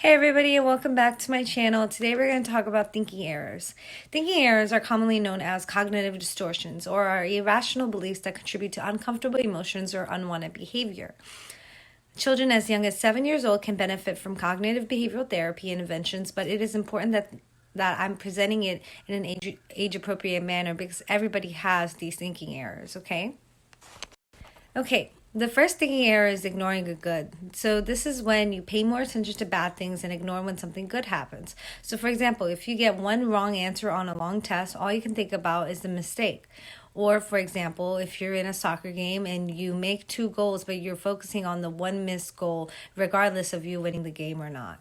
Hey everybody, and welcome back to my channel. Today we're going to talk about thinking errors. Thinking errors are commonly known as cognitive distortions, or are irrational beliefs that contribute to uncomfortable emotions or unwanted behavior. Children as young as 7 years old can benefit from cognitive behavioral therapy interventions, but it is important that I'm presenting it in an age-appropriate manner because everybody has these thinking errors, okay? Okay, the first thinking error is ignoring a good. So this is when you pay more attention to bad things and ignore when something good happens. So for example, if you get one wrong answer on a long test, all you can think about is the mistake. Or for example, if you're in a soccer game and you make 2 goals, but you're focusing on the one missed goal, regardless of you winning the game or not.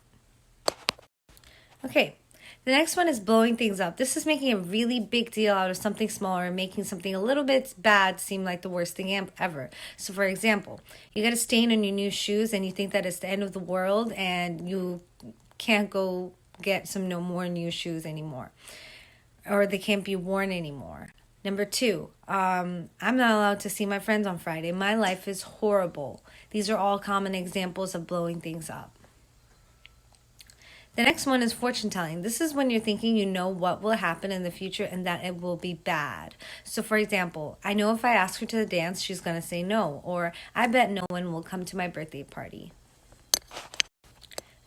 Okay. The next one is blowing things up. This is making a really big deal out of something smaller and making something a little bit bad seem like the worst thing ever. So for example, you get a stain on your new shoes and you think that it's the end of the world and you can't go get no more new shoes anymore. Or they can't be worn anymore. Number 2, I'm not allowed to see my friends on Friday. My life is horrible. These are all common examples of blowing things up. The next one is fortune telling. This is when you're thinking you know what will happen in the future and that it will be bad. So for example, I know if I ask her to the dance, she's going to say no. Or I bet no one will come to my birthday party.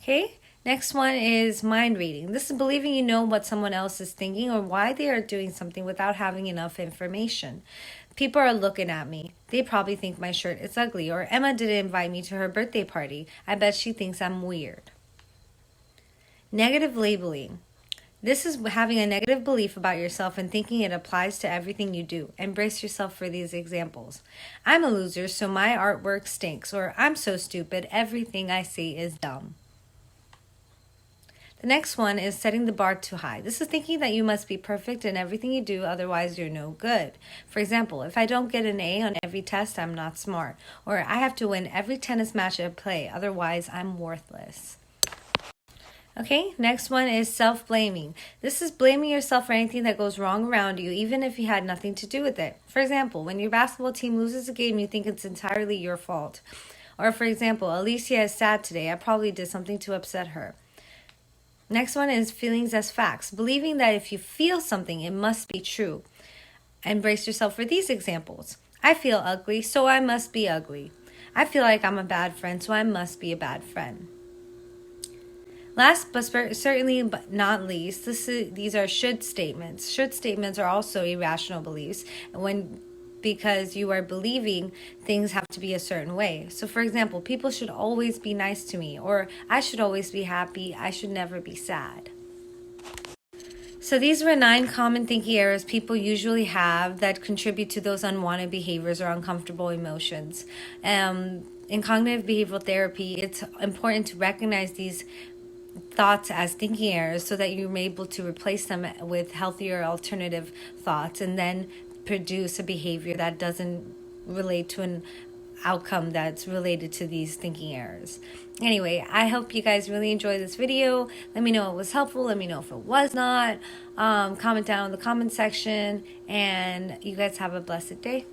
Okay, next one is mind reading. This is believing you know what someone else is thinking or why they are doing something without having enough information. People are looking at me. They probably think my shirt is ugly. Or Emma didn't invite me to her birthday party. I bet she thinks I'm weird. Negative labeling. This is having a negative belief about yourself and thinking it applies to everything you do. Embrace yourself for these examples. I'm a loser, so my artwork stinks. Or I'm so stupid, everything I say is dumb. The next one is setting the bar too high. This is thinking that you must be perfect in everything you do, otherwise you're no good. For example, if I don't get an A on every test, I'm not smart. Or I have to win every tennis match I play, otherwise I'm worthless. Okay, next one is self-blaming. This is blaming yourself for anything that goes wrong around you, even if you had nothing to do with it. For example, when your basketball team loses a game, you think it's entirely your fault. Or for example, Alicia is sad today. I probably did something to upset her. Next one is feelings as facts. Believing that if you feel something, it must be true. Embrace yourself for these examples. I feel ugly, so I must be ugly. I feel like I'm a bad friend, so I must be a bad friend. Last but certainly not least, these are should statements. Should statements are also irrational beliefs because you are believing things have to be a certain way. So for example, people should always be nice to me, or I should always be happy, I should never be sad. So these were 9 common thinking errors people usually have that contribute to those unwanted behaviors or uncomfortable emotions. In cognitive behavioral therapy, it's important to recognize these thoughts as thinking errors so that you're able to replace them with healthier alternative thoughts and then produce a behavior that doesn't relate to an outcome that's related to these thinking errors. Anyway, I hope you guys really enjoyed this video. Let me know if it was helpful. Let me know if it was not. Comment down in the comment section, and you guys have a blessed day.